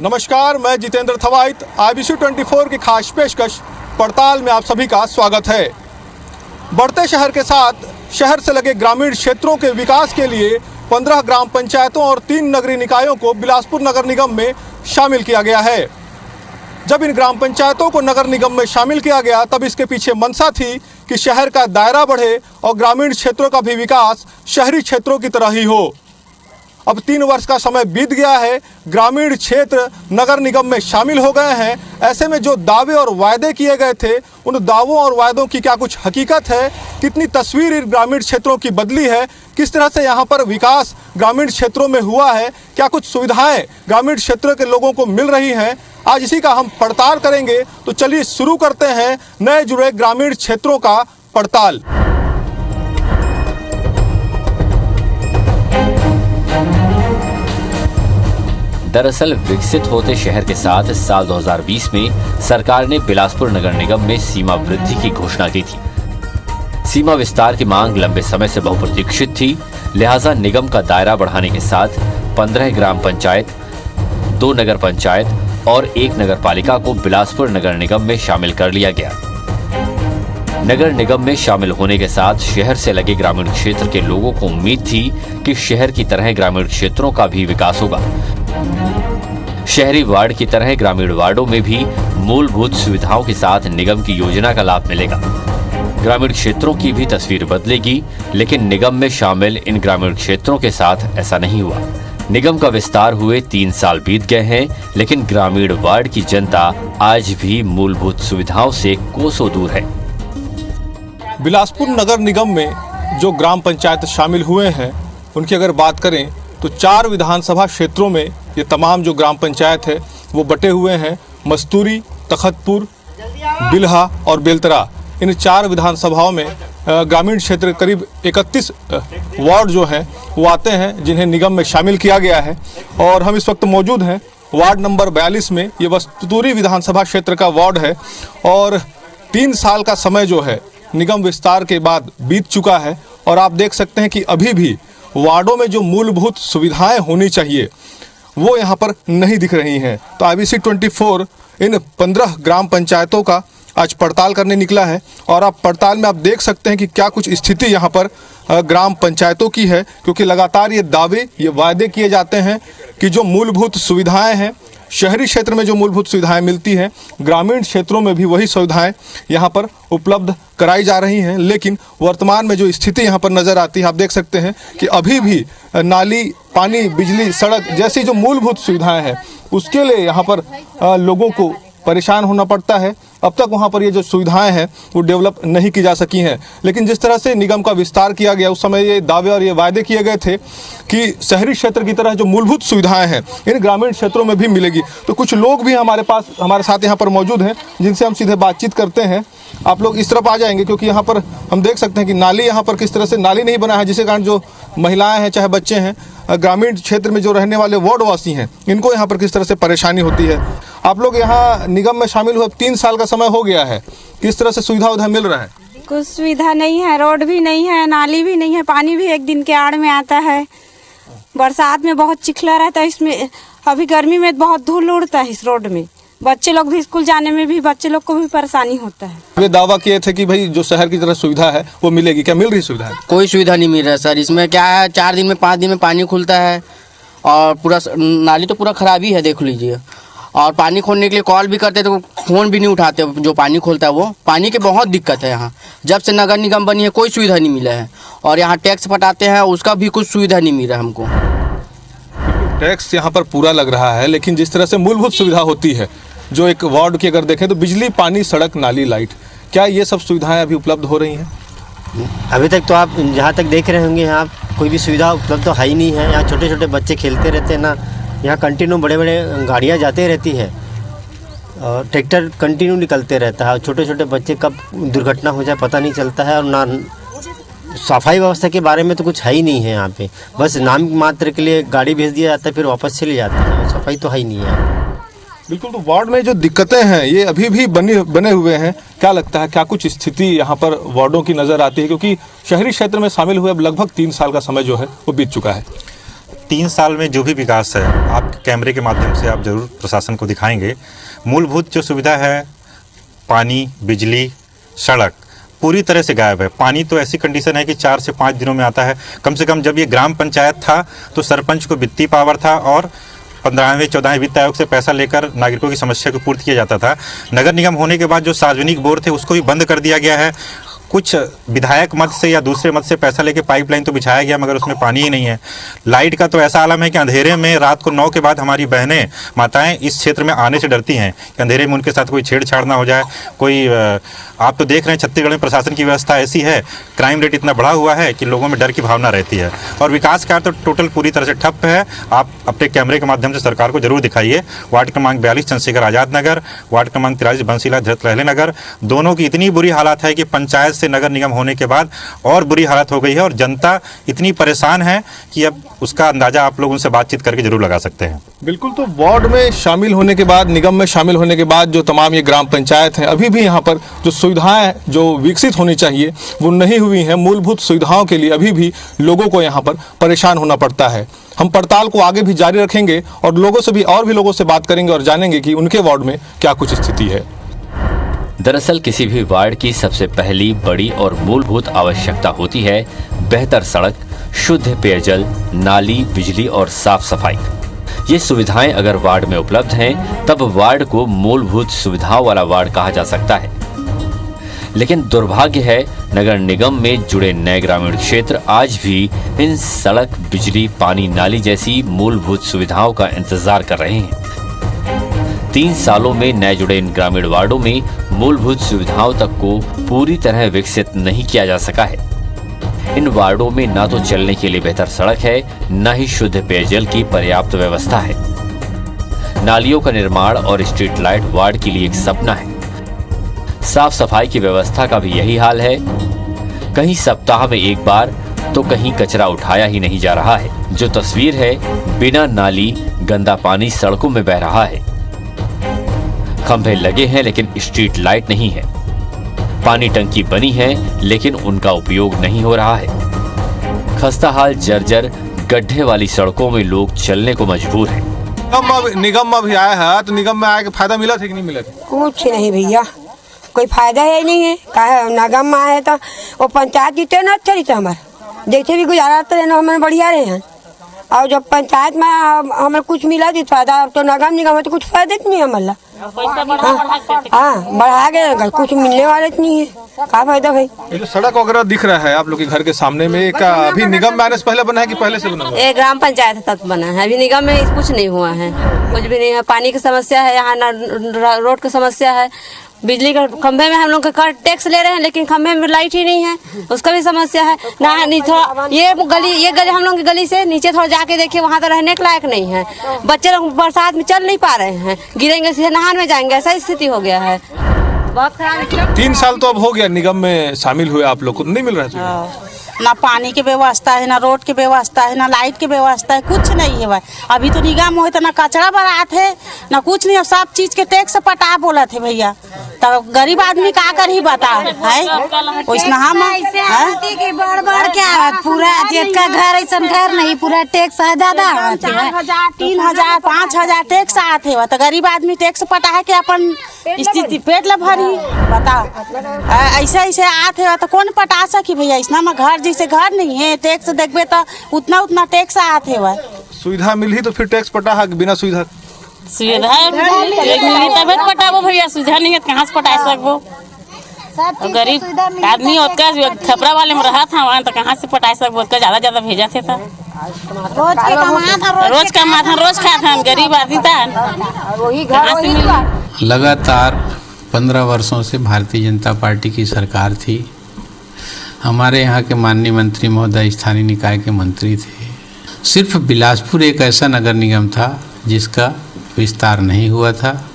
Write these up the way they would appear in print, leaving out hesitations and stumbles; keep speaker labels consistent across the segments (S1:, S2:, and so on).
S1: नमस्कार, मैं जितेंद्र थवाइत। IBC 24 की खास पेशकश पड़ताल में आप सभी का स्वागत है। बढ़ते शहर के साथ शहर से लगे ग्रामीण क्षेत्रों के विकास के लिए 15 ग्राम पंचायतों और 3 नगरीय निकायों को बिलासपुर नगर निगम में शामिल किया गया है। जब इन ग्राम पंचायतों को नगर निगम में शामिल किया गया तब इसके पीछे मंशा थी कि शहर का दायरा बढ़े और ग्रामीण क्षेत्रों का भी विकास शहरी क्षेत्रों की तरह ही हो। अब 3 वर्ष का समय बीत गया है, ग्रामीण क्षेत्र नगर निगम में शामिल हो गए हैं। ऐसे में जो दावे और वायदे किए गए थे, उन दावों और वायदों की क्या कुछ हकीकत है? कितनी तस्वीर इन ग्रामीण क्षेत्रों की बदली है? किस तरह से यहाँ पर विकास ग्रामीण क्षेत्रों में हुआ है? क्या कुछ सुविधाएं ग्रामीण क्षेत्रों के लोगों को मिल रही हैं? आज इसी का हम पड़ताल करेंगे। तो चलिए शुरू करते हैं नए जुड़े ग्रामीण क्षेत्रों का पड़ताल।
S2: दरअसल विकसित होते शहर के साथ साल 2020 में सरकार ने बिलासपुर नगर निगम में सीमा वृद्धि की घोषणा की थी। सीमा विस्तार की मांग लंबे समय से बहुप्रतीक्षित थी, लिहाजा निगम का दायरा बढ़ाने के साथ 15 ग्राम पंचायत, 2 नगर पंचायत और 1 नगर पालिका को बिलासपुर नगर निगम में शामिल कर लिया गया। नगर निगम में शामिल होने के साथ शहर से लगे ग्रामीण क्षेत्र के लोगों को उम्मीद थी कि शहर की तरह ग्रामीण क्षेत्रों का भी विकास होगा। शहरी वार्ड की तरह ग्रामीण वार्डों में भी मूलभूत सुविधाओं के साथ निगम की योजना का लाभ मिलेगा। ग्रामीण क्षेत्रों की भी तस्वीर बदलेगी, लेकिन निगम में शामिल इन ग्रामीण क्षेत्रों के साथ ऐसा नहीं हुआ। निगम का विस्तार हुए 3 साल बीत गए हैं, लेकिन ग्रामीण वार्ड की जनता आज भी मूलभूत सुविधाओं से कोसों दूर है।
S1: बिलासपुर नगर निगम में जो ग्राम पंचायत शामिल हुए हैं, उनकी अगर बात करें तो 4 विधानसभा क्षेत्रों में ये तमाम जो ग्राम पंचायत है वो बटे हुए हैं। मस्तूरी, तखतपुर, बिल्हा और बेलतरा, इन 4 विधानसभाओं में ग्रामीण क्षेत्र करीब 31 वार्ड जो हैं वो आते हैं, जिन्हें निगम में शामिल किया गया है। और हम इस वक्त मौजूद हैं वार्ड नंबर 42 में। ये मस्तूरी विधानसभा क्षेत्र का वार्ड है और 3 साल का समय जो है निगम विस्तार के बाद बीत चुका है। और आप देख सकते हैं कि अभी भी वार्डों में जो मूलभूत सुविधाएं होनी चाहिए वो यहाँ पर नहीं दिख रही हैं। तो IBC 24 इन 15 ग्राम पंचायतों का आज पड़ताल करने निकला है और आप पड़ताल में आप देख सकते हैं कि क्या कुछ स्थिति यहाँ पर ग्राम पंचायतों की है, क्योंकि लगातार ये दावे, ये वायदे किए जाते हैं कि जो मूलभूत सुविधाएं हैं शहरी क्षेत्र में, जो मूलभूत सुविधाएं मिलती हैं, ग्रामीण क्षेत्रों में भी वही सुविधाएं यहाँ पर उपलब्ध कराई जा रही हैं। लेकिन वर्तमान में जो स्थिति यहाँ पर नज़र आती है, आप देख सकते हैं कि अभी भी नाली, पानी, बिजली, सड़क जैसी जो मूलभूत सुविधाएं हैं उसके लिए यहाँ पर लोगों को परेशान होना पड़ता है। अब तक वहाँ पर ये जो सुविधाएं हैं वो डेवलप नहीं की जा सकी हैं। लेकिन जिस तरह से निगम का विस्तार किया गया, उस समय ये दावे और ये वायदे किए गए थे कि शहरी क्षेत्र की तरह जो मूलभूत सुविधाएं हैं इन ग्रामीण क्षेत्रों में भी मिलेगी। तो कुछ लोग भी हमारे साथ यहाँ पर मौजूद हैं, जिनसे हम सीधे बातचीत करते हैं। आप लोग इस तरफ आ जाएंगे, क्योंकि यहाँ पर हम देख सकते हैं कि नाली, यहाँ पर किस तरह से नाली नहीं बना है, जिसके कारण जो महिलाएं हैं चाहे बच्चे हैं, ग्रामीण क्षेत्र में जो रहने वाले वार्डवासी हैं, इनको यहाँ पर किस तरह से परेशानी होती है। आप लोग यहाँ निगम में शामिल हुए 3 साल का समय हो गया है, किस तरह से सुविधा उधर मिल रहा है?
S3: कुछ सुविधा नहीं है, रोड भी नहीं है, नाली भी नहीं है, पानी भी एक दिन के आड़ में आता है। बरसात में बहुत चिखला रहता है इसमें, अभी गर्मी में बहुत धूल उड़ता है इस रोड में। बच्चे लोग भी स्कूल जाने में भी बच्चे लोग को भी परेशानी होता है।
S1: वे दावा किए थे कि भाई जो शहर की तरह सुविधा है वो मिलेगी, क्या मिल रही सुविधा है?
S4: कोई सुविधा नहीं मिल रहा है सर। इसमें क्या है, 4 दिन में 5 दिन में पानी खुलता है और पूरा नाली तो पूरा खराब ही है, देख लीजिए। और पानी खोलने के लिए कॉल भी करते तो फ़ोन भी नहीं उठाते, जो पानी खोलता है वो। पानी की बहुत दिक्कत है यहाँ। जब से नगर निगम बनी है कोई सुविधा नहीं मिला है। और यहाँ टैक्स पटाते हैं, उसका भी कुछ सुविधा नहीं मिल रहा हमको।
S1: टैक्स यहाँ पर पूरा लग रहा है, लेकिन जिस तरह से मूलभूत सुविधा होती है, जो एक वार्ड की अगर देखें तो बिजली, पानी, सड़क, नाली, लाइट, क्या ये सब सुविधाएं अभी उपलब्ध हो रही हैं?
S5: अभी तक तो आप जहाँ तक देख रहे होंगे यहाँ कोई भी सुविधा उपलब्ध तो है ही नहीं है। यहाँ छोटे छोटे बच्चे खेलते रहते हैं ना, यहाँ कंटिन्यू बड़े बड़े गाड़ियाँ जाते रहती है और ट्रैक्टर कंटिन्यू निकलते रहता है। छोटे छोटे बच्चे कब दुर्घटना हो जाए पता नहीं चलता है। और ना सफाई व्यवस्था के बारे में तो कुछ है ही नहीं है यहाँ पे। बस नाम मात्र के लिए गाड़ी भेज दिया जाता है, फिर वापस चले जाते हैं। सफाई तो है ही नहीं है।
S1: बिल्कुल। तो वार्ड में जो दिक्कतें हैं ये अभी भी बने हुए हैं। क्या लगता है, क्या कुछ स्थिति यहाँ पर वार्डों की नज़र आती है? क्योंकि शहरी क्षेत्र में शामिल हुए अब लगभग 3 साल का समय जो है वो बीत चुका है।
S6: 3 साल में जो भी विकास है आप कैमरे के माध्यम से आप जरूर प्रशासन को दिखाएंगे। मूलभूत जो सुविधा है, पानी, बिजली, सड़क पूरी तरह से गायब है। पानी तो ऐसी कंडीशन है कि 4 से 5 दिनों में आता है। कम से कम जब ये ग्राम पंचायत था तो सरपंच को वित्तीय पावर था और 15वें 14वें वित्त आयोग से पैसा लेकर नागरिकों की समस्या को पूर्ति किया जाता था। नगर निगम होने के बाद जो सार्वजनिक बोर थे उसको भी बंद कर दिया गया है। कुछ विधायक मद से या दूसरे मद से पैसा लेके पाइपलाइन तो बिछाया गया मगर उसमें पानी ही नहीं है। लाइट का तो ऐसा आलम है कि अंधेरे में रात को 9 के बाद हमारी बहनें माताएं इस क्षेत्र में आने से डरती हैं कि अंधेरे में उनके साथ कोई छेड़छाड़ ना हो जाए। कोई आप तो देख रहे हैं छत्तीसगढ़ में प्रशासन की व्यवस्था ऐसी है, क्राइम रेट इतना बढ़ा हुआ है कि लोगों में डर की भावना रहती है। और विकास कार्य तो टोटल पूरी तरह से ठप्प है। आप अपने कैमरे के माध्यम से सरकार को जरूर दिखाइए। वार्ड क्रमांक 42 चंद्रशेखर आज़ाद नगर, वार्ड क्रमांक 43 बंसीलाल धरत लहले नगर, दोनों की इतनी बुरी हालत है कि पंचायत से नगर निगम होने के बाद और बुरी हालत हो गई है और जनता इतनी परेशान है कि अब उसका अंदाजा आप लोग उनसे बातचीत करके जरूर लगा सकते हैं।
S1: बिल्कुल। तो वार्ड में शामिल होने के बाद, निगम में शामिल होने के बाद जो तमाम ये ग्राम पंचायत हैं, अभी भी यहाँ पर जो सुविधाएं जो विकसित होनी चाहिए वो नहीं हुई हैं। मूलभूत सुविधाओं के लिए अभी भी लोगों को यहाँ पर परेशान होना पड़ता है। हम पड़ताल को आगे भी जारी रखेंगे और लोगों से भी और भी लोगों से बात करेंगे और जानेंगे कि उनके वार्ड में क्या कुछ स्थिति है।
S2: दरअसल किसी भी वार्ड की सबसे पहली बड़ी और मूलभूत आवश्यकता होती है बेहतर सड़क, शुद्ध पेयजल, नाली, बिजली और साफ सफाई। ये सुविधाएं अगर वार्ड में उपलब्ध हैं तब वार्ड को मूलभूत सुविधाओं वाला वार्ड कहा जा सकता है। लेकिन दुर्भाग्य है, नगर निगम में जुड़े नए ग्रामीण क्षेत्र आज भी इन सड़क, बिजली, पानी, नाली जैसी मूलभूत सुविधाओं का इंतजार कर रहे हैं। 3 सालों में नए जुड़े इन ग्रामीण वार्डों में मूलभूत सुविधाओं तक को पूरी तरह विकसित नहीं किया जा सका है। इन वार्डों में ना तो चलने के लिए बेहतर सड़क है, न ही शुद्ध पेयजल की पर्याप्त व्यवस्था है। नालियों का निर्माण और स्ट्रीट लाइट वार्ड के लिए एक सपना है। साफ सफाई की व्यवस्था का भी यही हाल है। कहीं सप्ताह में एक बार तो कहीं कचरा उठाया ही नहीं जा रहा है। जो तस्वीर है, बिना नाली गंदा पानी सड़कों में बह रहा है। खंभे लगे हैं लेकिन स्ट्रीट लाइट नहीं है। पानी टंकी बनी है लेकिन उनका उपयोग नहीं हो रहा है। खस्ता हाल जर्जर गड्ढे वाली सड़कों में लोग चलने को मजबूर हैं।
S1: निगम में भी आया है तो निगम में आया के फायदा मिला था कि नहीं मिला?
S7: कुछ नहीं भैया, कोई फायदा ही नहीं है। कहा नगम में आए तो वो पंचायत जीते ना अच्छा रहता हमारे, जैसे भी गुजारा रहना हमें बढ़िया रहे हैं। और जब पंचायत में हमें कुछ मिला थी फायदा, तो नगम निगम में तो कुछ फायदा नहीं हमारा। हाँ, बढ़ा के कुछ मिलने वाले नहीं है, क्या फायदा भाई।
S1: ये जो सड़क वगैरह दिख रहा है आप लोग के घर के सामने में, एक अभी निगम में आने से पहले बना है कि पहले से बना हुआ है?
S3: ये ग्राम पंचायत तक बना है, अभी निगम में कुछ नहीं हुआ है। कुछ भी नहीं है। पानी की समस्या है यहाँ, रोड की समस्या है, बिजली का खंभे में हम लोग का टैक्स ले रहे हैं लेकिन खंभे में लाइट ही नहीं है, उसका भी समस्या है ना। नहीं थोड़ा ये गली हम लोग की गली से नीचे थोड़ा जाके देखिए, वहाँ तो रहने के लायक नहीं है। बच्चे लोग बरसात में चल नहीं पा रहे हैं, गिरेंगे सीधे नहान में जाएंगे, ऐसा स्थिति हो गया है। बहुत खराब।
S1: 3 साल तो अब हो गया निगम में शामिल हुए, आप लोग को नहीं मिल रहा है?
S8: ना पानी की व्यवस्था है, ना रोड की व्यवस्था है, ना लाइट की व्यवस्था है, कुछ नहीं है भाई। अभी तो निगम हो तो ना कचरा बरात है ना कुछ नहीं, सब चीज के टैक्स पटा बोला थे भैया। तो गरीब आदमी का कर ही बता है वैसना हम
S7: बड़ क्या पूरा जिसका घर ऐसा घर नहीं, पूरा टैक्स ज्यादा
S8: 4,000 3,000 5,000 टैक्स आते है। तो गरीब आदमी टैक्स पटा है कि अपन स्थिति पेट ला भरी बताओ। ऐसे ऐसे आते है तो कौन पटा सकी भैया। इसना में घर जैसे घर नहीं है, टैक्स देखबे तो उतना टैक्स आते है।
S1: सुविधा मिली तो फिर टैक्स पटा है, बिना सुविधा
S8: तब पटाबो भैया, सुविधा नहीं है कहाँ से पटा सकबो। गरीब आदमी ओतका खपरा वाले में रहा था वहाँ तो कहाँ से पटा सकबो, ओतका ज्यादा भेजा थे। रोज कमा था, रोज खा था, गरीब आदमी था।
S9: लगातार 15 वर्षों से भारतीय जनता पार्टी की सरकार थी। हमारे यहाँ के माननीय मंत्री महोदय स्थानीय निकाय के मंत्री थे। सिर्फ बिलासपुर एक ऐसा नगर निगम था जिसका विस्तार नहीं हुआ था।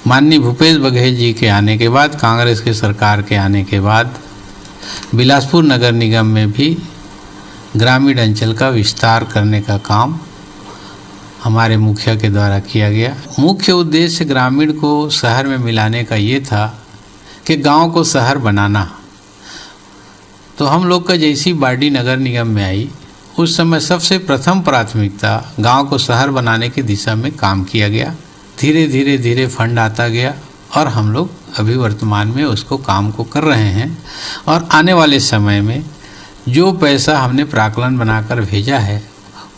S9: माननीय भूपेश बघेल जी के आने के बाद, कांग्रेस के सरकार के आने के बाद बिलासपुर नगर निगम में भी ग्रामीण अंचल का विस्तार करने का काम हमारे मुखिया के द्वारा किया गया। मुख्य उद्देश्य ग्रामीण को शहर में मिलाने का ये था कि गांव को शहर बनाना। तो हम लोग का जैसी बाडी नगर निगम में आई, उस समय सबसे प्रथम प्राथमिकता गांव को शहर बनाने की दिशा में काम किया गया। धीरे धीरे फंड आता गया और हम लोग अभी वर्तमान में उसको काम को कर रहे हैं। और आने वाले समय में जो पैसा हमने प्राक्कलन बनाकर भेजा है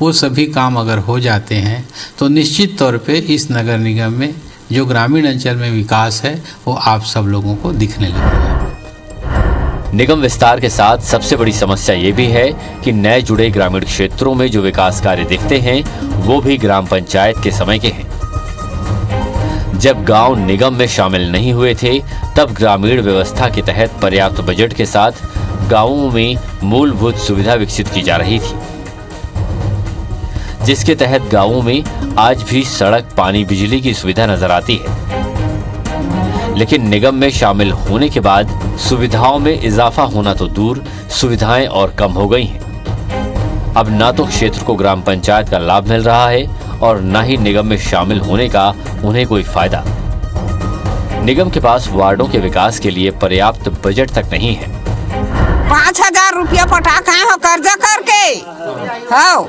S9: वो सभी काम अगर हो जाते हैं तो निश्चित तौर पे इस नगर निगम में जो ग्रामीण अंचल में विकास है वो आप सब लोगों को दिखने लगेगा।
S2: निगम विस्तार के साथ सबसे बड़ी समस्या ये भी है कि नए जुड़े ग्रामीण क्षेत्रों में जो विकास कार्य दिखते हैं वो भी ग्राम पंचायत के समय के हैं। जब गांव निगम में शामिल नहीं हुए थे तब ग्रामीण व्यवस्था के तहत पर्याप्त बजट के साथ गांवों में मूलभूत सुविधा विकसित की जा रही थी, जिसके तहत गांवों में आज भी सड़क, पानी, बिजली की सुविधा नजर आती है। लेकिन निगम में शामिल होने के बाद सुविधाओं में इजाफा होना तो दूर, सुविधाएं और कम हो गई हैं। अब ना तो क्षेत्र को ग्राम पंचायत का लाभ मिल रहा है और न ही निगम में शामिल होने का उन्हें कोई फायदा। निगम के पास वार्डों के विकास के लिए पर्याप्त बजट तक नहीं है।
S3: 5,000 रुपया पटा कहाँ हो कर्जा करके? हाँ,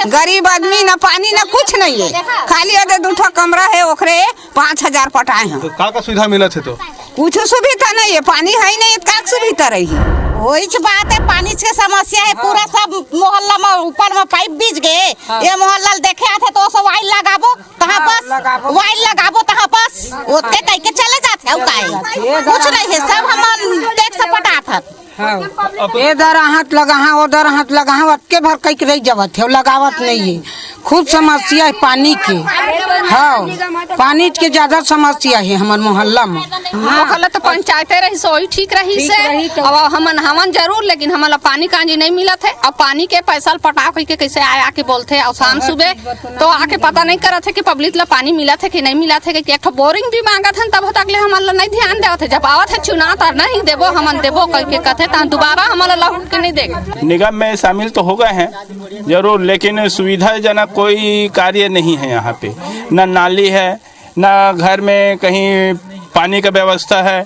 S3: गरीब आदमी ना पानी ना कुछ नहीं है, खाली अदे 2 कमरा है ओकरे 5,000 पटाए हैं।
S1: तो का सुविधा मिला थे? तो
S3: कुछ सुविधा नहीं है, पानी है ही नहीं, का सुविधा रही?
S8: वही बात है, पानी की समस्या है। पूरा सब मोहल्ला में ऊपर में पाइप बीच गए। ये मोहल्ला देखे आते तो सब वाइल लगाबो तहाँ बस, वाइल लगाबो तहाँ बस, ओते कह के चले जाते कुछ नहीं है, सब हम टैक्स से पटात।
S7: इधर हाथ लगा उधर हाथ लगा अटके भर कई रह जावत है, लगावत नहीं है। खूब समस्या है पानी की। हाँ, पानी के ज्यादा समस्या है हमारे मोहल्ला में।
S10: मोहल्ला तो पंचायत रही सो ही ठीक रही से। अब हमन जरूर, लेकिन हमारा पानी कांजी नहीं मिला थे। अब पानी के पैसा पटा के कैसे आया के बोलते और शाम सुबह तो आके पता नहीं करा थे कि पब्लिक ला पानी मिला थे कि नहीं मिला थे। कि एक बोरिंग भी मांगा था तब तक हमारा नहीं ध्यान देवा थे। जब आवत है चुनाव तो नहीं देवो हमन देवो करके कहते दोबारा हमारा लौट के नहीं देगा।
S11: निगम में शामिल तो हो गए हैं जरूर, लेकिन सुविधाजनक कोई कार्य नहीं है यहाँ पे। न नाली है, न घर में कहीं पानी का व्यवस्था है।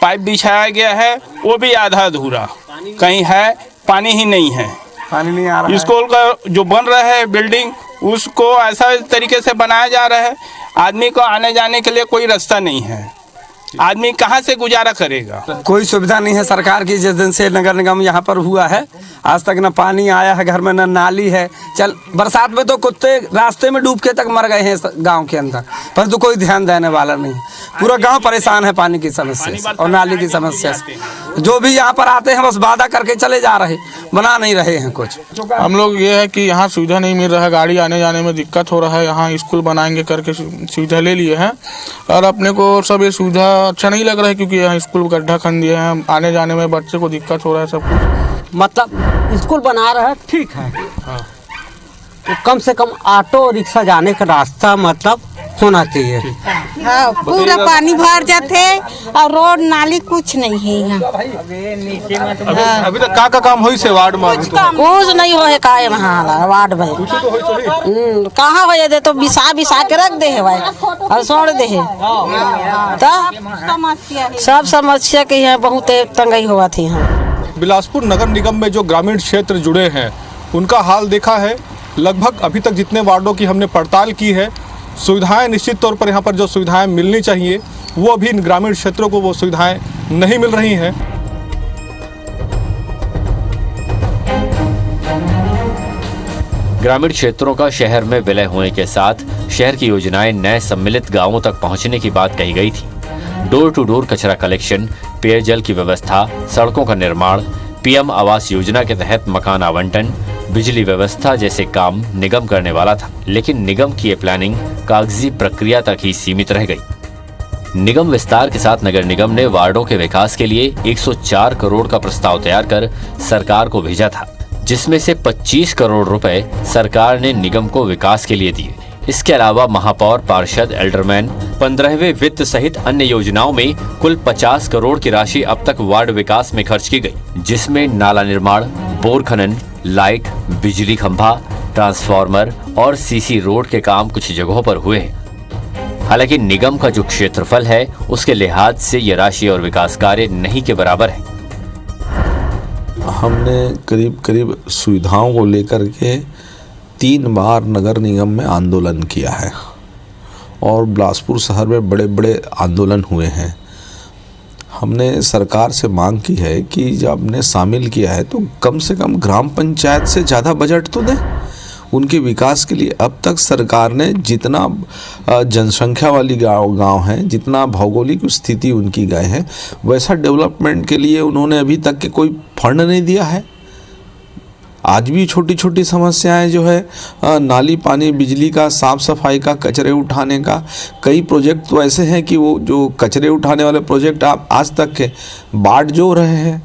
S11: पाइप बिछाया गया है वो भी आधा अधूरा, कहीं है पानी ही नहीं है। पानी नहीं आ रहा। स्कूल का जो बन रहा है बिल्डिंग, उसको ऐसा तरीके से बनाया जा रहा है आदमी को आने जाने के लिए कोई रास्ता नहीं है। आदमी कहाँ से गुजारा करेगा?
S12: कोई सुविधा नहीं है सरकार की। जिस दिन से नगर निगम यहाँ पर हुआ है आज तक न पानी आया है घर में, न नाली है। चल बरसात में तो कुत्ते रास्ते में डूब के तक मर गए हैं गांव के अंदर, परंतु कोई ध्यान देने वाला नहीं। पूरा गांव परेशान है पानी की समस्या से और नाली की समस्या से। जो भी यहाँ पर आते हैं बस वादा करके चले जा रहे, बना नहीं रहे हैं कुछ।
S13: हम लोग ये है कि यहाँ सुविधा नहीं मिल रहा है, गाड़ी आने जाने में दिक्कत हो रहा है। यहाँ स्कूल बनाएंगे करके सुविधा ले लिए हैं और अपने को सब ये सुविधा अच्छा नहीं लग रहा है, क्योंकि यहाँ स्कूल गड्ढा खन दिए हैं, आने जाने में बच्चे को दिक्कत हो रहा है सब कुछ।
S14: मतलब स्कूल बना रहा है ठीक है, तो कम से कम ऑटो रिक्शा जाने का रास्ता मतलब होना चाहिए।
S3: हाँ, पूरा पानी भर जाते और रोड नाली कुछ नहीं है यहाँ।
S1: अभी तक का काम हुई से वार्ड में?
S7: कुछ नहीं हो का वहाँ वार्ड में। कहाँ हो दे तो बिसा के रख दे है भाई और छोड़ दे है। सब समस्या के यहाँ बहुत तंगई हुआ थी। यहाँ
S1: बिलासपुर नगर निगम में जो ग्रामीण क्षेत्र जुड़े हैं उनका हाल देखा है। लगभग अभी तक जितने वार्डों की हमने पड़ताल की है, सुविधाएं निश्चित तौर पर यहाँ पर जो सुविधाएं मिलनी चाहिए वो अभी इन ग्रामीण क्षेत्रों को वो सुविधाएं नहीं मिल रही हैं।
S2: ग्रामीण क्षेत्रों का शहर में विलय होने के साथ शहर की योजनाएं नए सम्मिलित गांवों तक पहुंचने की बात कही गई थी। डोर टू डोर कचरा कलेक्शन, पेयजल की व्यवस्था, सड़कों का निर्माण, पीएम आवास योजना के तहत मकान आवंटन, बिजली व्यवस्था जैसे काम निगम करने वाला था, लेकिन निगम की ये प्लानिंग कागजी प्रक्रिया तक ही सीमित रह गई। निगम विस्तार के साथ नगर निगम ने वार्डों के विकास के लिए 104 करोड़ का प्रस्ताव तैयार कर सरकार को भेजा था, जिसमें से 25 करोड़ रुपए सरकार ने निगम को विकास के लिए दिए। इसके अलावा महापौर, पार्षद, एल्डरमैन, 15वें वित्त सहित अन्य योजनाओं में कुल 50 करोड़ की राशि अब तक वार्ड विकास में खर्च की गई, जिसमें नाला निर्माण, बोर खनन, लाइट, बिजली खंभा, ट्रांसफार्मर और सीसी रोड के काम कुछ जगहों पर हुए हैं। हालांकि निगम का जो क्षेत्रफल है उसके लिहाज से ये राशि और विकास कार्य नहीं के बराबर है।
S15: हमने करीब करीब सुविधाओं को लेकर के 3 बार नगर निगम में आंदोलन किया है और बिलासपुर शहर में बड़े बड़े आंदोलन हुए हैं। हमने सरकार से मांग की है कि जब हमने शामिल किया है तो कम से कम ग्राम पंचायत से ज़्यादा बजट तो दें उनके विकास के लिए। अब तक सरकार ने जितना जनसंख्या वाली गांव हैं, जितना भौगोलिक स्थिति उनकी गए हैं, वैसा डेवलपमेंट के लिए उन्होंने अभी तक के कोई फंड नहीं दिया है। आज भी छोटी छोटी समस्याएं जो है नाली, पानी, बिजली का, साफ़ सफाई का, कचरे उठाने का, कई प्रोजेक्ट तो ऐसे हैं कि वो जो कचरे उठाने वाले प्रोजेक्ट आप आज तक के बाट जो रहे हैं,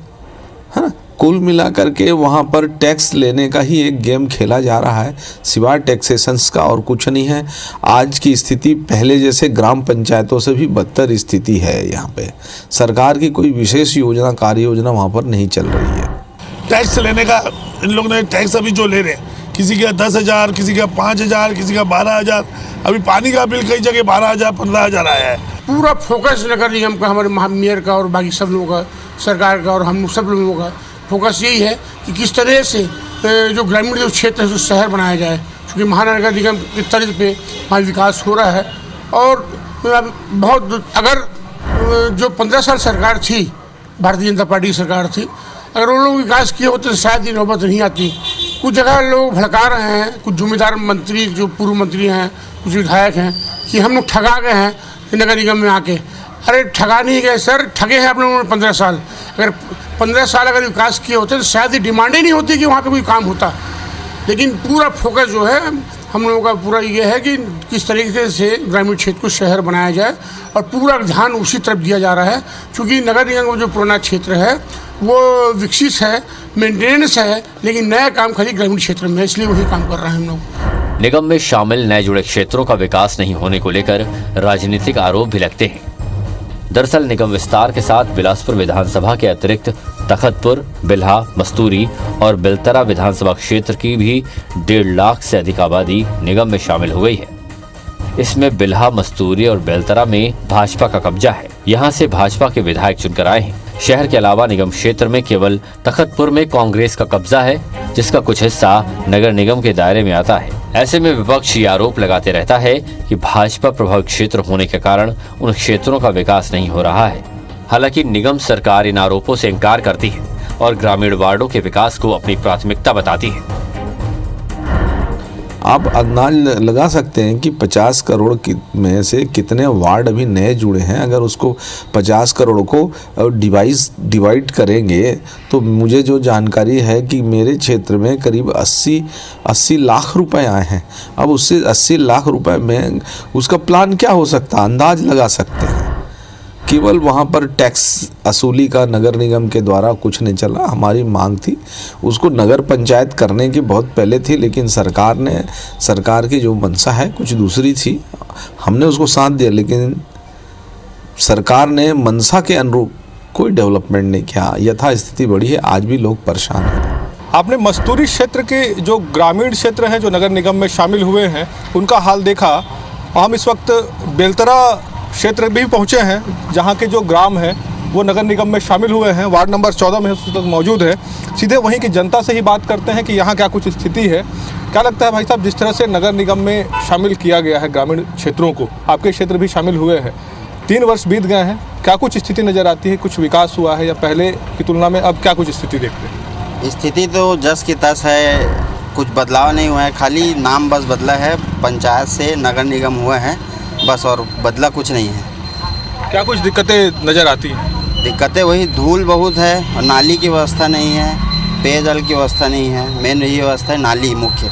S15: है ना। कुल मिलाकर के वहाँ पर टैक्स लेने का ही एक गेम खेला जा रहा है, सिवाय टैक्सेशंस का और कुछ नहीं है। आज की स्थिति पहले जैसे ग्राम पंचायतों से भी बदतर स्थिति है। यहाँ पे सरकार की कोई विशेष योजना, कार्य योजना वहाँ पर नहीं चल रही है।
S16: टैक्स लेने का इन लोगों ने टैक्स अभी जो ले रहे हैं, किसी का 10,000, किसी का 5,000, किसी का 12,000। अभी पानी का बिल कई जगह 12,000, 15,000 आया है।
S17: पूरा फोकस नगर निगम का, हमारे मेयर का और बाकी सब लोगों का, सरकार का और हम सब लोगों का फोकस यही है कि किस तरह से जो ग्रामीण जो क्षेत्र है, जो शहर बनाया जाए। क्योंकि महानगर निगम की तर्ज पे वहाँ विकास हो रहा है और बहुत, अगर जो 15 साल सरकार थी, भारतीय जनता पार्टी की सरकार थी, अगर वो लोग विकास किए होते तो शायद ये नौबत नहीं आती। कुछ जगह लोग भड़का रहे हैं, कुछ जिम्मेदार मंत्री, जो पूर्व मंत्री हैं, कुछ विधायक हैं, कि हम लोग ठगा गए हैं नगर निगम में आके। अरे ठगा नहीं गए सर, ठगे हैं आप लोगों ने 15 साल। अगर 15 साल अगर विकास किए होते तो शायद ये डिमांड ही नहीं होती कि वहाँ पे कोई काम होता। लेकिन पूरा फोकस जो है हम लोगों का पूरा ये है कि किस तरीके से ग्रामीण क्षेत्र को शहर बनाया जाए और पूरा ध्यान उसी तरफ दिया जा रहा है। क्योंकि नगर निगम का जो पुराना क्षेत्र है वो विकसित है, मेंटेनेंस है, लेकिन नया काम खाली ग्रामीण क्षेत्र में है, इसलिए वही काम कर रहे हैं हम लोग।
S2: निगम में शामिल नए जुड़े क्षेत्रों का विकास नहीं होने को लेकर राजनीतिक आरोप भी लगते हैं। दरअसल निगम विस्तार के साथ बिलासपुर विधानसभा के अतिरिक्त तखतपुर, बिल्हा, मस्तूरी और बेलतरा विधानसभा क्षेत्र की भी 1.5 लाख से अधिक आबादी निगम में शामिल हो गई है। इसमें बिल्हा, मस्तूरी और बेलतरा में भाजपा का कब्जा है। यहाँ से भाजपा के विधायक चुनकर आए हैं। शहर के अलावा निगम क्षेत्र में केवल तखतपुर में कांग्रेस का कब्जा है, जिसका कुछ हिस्सा नगर निगम के दायरे में आता है। ऐसे में विपक्ष ये आरोप लगाते रहता है कि भाजपा प्रभावित क्षेत्र होने के कारण उन क्षेत्रों का विकास नहीं हो रहा है। हालांकि निगम सरकार इन आरोपों से इंकार करती है और ग्रामीण वार्डों के विकास को अपनी प्राथमिकता बताती है।
S15: आप अंदाज लगा सकते हैं कि 50 करोड़ में से कितने वार्ड अभी नए जुड़े हैं। अगर उसको 50 करोड़ को डिवाइड करेंगे तो मुझे जो जानकारी है कि मेरे क्षेत्र में करीब 80 लाख रुपए आए हैं। अब उससे 80 लाख रुपए में उसका प्लान क्या हो सकता है, अंदाज लगा सकते हैं। केवल वहाँ पर टैक्स वसूली का नगर निगम के द्वारा कुछ नहीं चला। हमारी मांग थी उसको नगर पंचायत करने की बहुत पहले थी, लेकिन सरकार की जो मंशा है कुछ दूसरी थी। हमने उसको साथ दिया, लेकिन सरकार ने मंशा के अनुरूप कोई डेवलपमेंट नहीं किया। यथा स्थिति बढ़ी है, आज भी लोग परेशान हैं।
S1: आपने मस्तूरी क्षेत्र के जो ग्रामीण क्षेत्र हैं जो नगर निगम में शामिल हुए हैं उनका हाल देखा। हम इस वक्त बेलतरा क्षेत्र भी पहुंचे हैं, जहां के जो ग्राम हैं वो नगर निगम में शामिल हुए हैं। वार्ड नंबर 14 में उस वक्त मौजूद है। सीधे वहीं की जनता से ही बात करते हैं कि यहाँ क्या कुछ स्थिति है। क्या लगता है भाई साहब, जिस तरह से नगर निगम में शामिल किया गया है ग्रामीण क्षेत्रों को, आपके क्षेत्र भी शामिल हुए हैं, 3 वर्ष बीत गए हैं, क्या कुछ स्थिति नज़र आती है? कुछ विकास हुआ है या पहले की तुलना में अब क्या कुछ स्थिति देखते हैं?
S18: स्थिति तो जस की तस है, कुछ बदलाव नहीं हुआ है, खाली नाम बस बदला है। पंचायत से नगर निगम हुए हैं बस, और बदला कुछ नहीं है।
S1: क्या कुछ दिक्कतें नज़र आती हैं?
S18: दिक्कतें वही धूल बहुत है और नाली की व्यवस्था नहीं है, पेयजल की व्यवस्था नहीं है। मेन यही व्यवस्था है नाली मुख्य।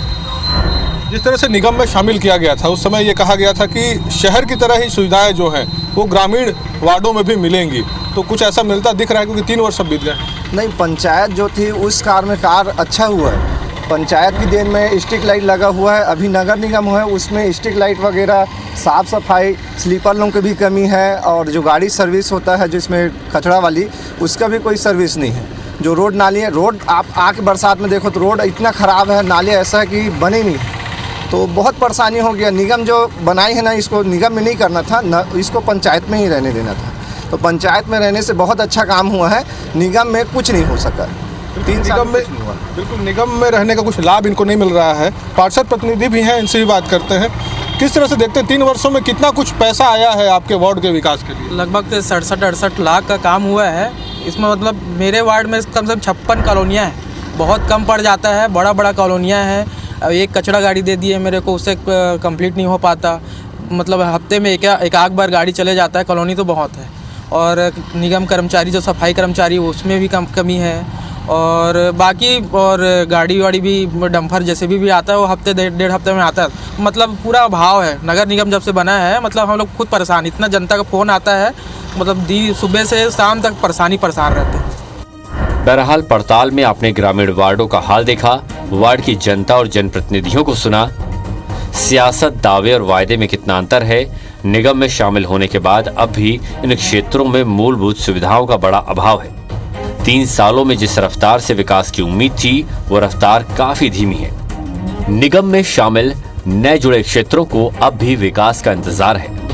S1: जिस तरह से निगम में शामिल किया गया था उस समय ये कहा गया था कि शहर की तरह ही सुविधाएं जो हैं वो ग्रामीण वार्डों में भी मिलेंगी, तो कुछ ऐसा मिलता दिख रहा है? क्योंकि 3 वर्ष बीत गए।
S19: नहीं, पंचायत जो थी उस कार्य में कार्य अच्छा हुआ है। पंचायत की देन में स्ट्रीट लाइट लगा हुआ है। अभी नगर निगम है उसमें स्ट्रीट लाइट वगैरह, साफ़ सफाई, स्लीपर लोगों की भी कमी है, और जो गाड़ी सर्विस होता है जिसमें कचरा वाली, उसका भी कोई सर्विस नहीं है। जो रोड नाली है, रोड आप आके बरसात में देखो तो रोड इतना ख़राब है, नाले ऐसा है कि बने नहीं, तो बहुत परेशानी हो गया। निगम जो बनाई है ना, इसको निगम में नहीं करना था न, इसको पंचायत में ही रहने देना था। तो पंचायत में रहने से बहुत अच्छा काम हुआ है, निगम में कुछ नहीं हो सका। 3 साल
S1: निगम में बिल्कुल निगम में रहने का कुछ लाभ इनको नहीं मिल रहा है। पार्षद प्रतिनिधि भी हैं, इनसे भी बात करते हैं। किस तरह से देखते हैं 3 वर्षों में कितना कुछ पैसा आया है आपके वार्ड के विकास के लिए?
S20: लगभग 67-68 लाख का काम हुआ है इसमें। मतलब मेरे वार्ड में कम से कम 56 कॉलोनियाँ हैं, बहुत कम पड़ जाता है। बड़ा बड़ा कॉलोनियाँ हैं। अब एक कचरा गाड़ी दे दी है मेरे को, उससे कंप्लीट नहीं हो पाता। मतलब हफ्ते में एक आध बार गाड़ी चले जाता है। कॉलोनी तो बहुत है। और निगम कर्मचारी जो सफाई कर्मचारी उसमें भी कमी है। और बाकी और गाड़ी वाड़ी भी डंपर जैसे भी आता है वो हफ्ते डेढ़ हफ्ते में आता है। मतलब पूरा अभाव है। नगर निगम जब से बना है मतलब हम लोग खुद परेशान, इतना जनता का फ़ोन आता है, मतलब सुबह से शाम तक परेशान रहते हैं।
S2: बहरहाल पड़ताल में आपने ग्रामीण वार्डों का हाल देखा, वार्ड की जनता और जनप्रतिनिधियों को सुना। सियासत, दावे और वायदे में कितना अंतर है। निगम में शामिल होने के बाद अब भी इन क्षेत्रों में मूलभूत सुविधाओं का बड़ा अभाव है। 3 सालों में जिस रफ्तार से विकास की उम्मीद थी वो रफ्तार काफी धीमी है। निगम में शामिल नए जुड़े क्षेत्रों को अब भी विकास का इंतजार है।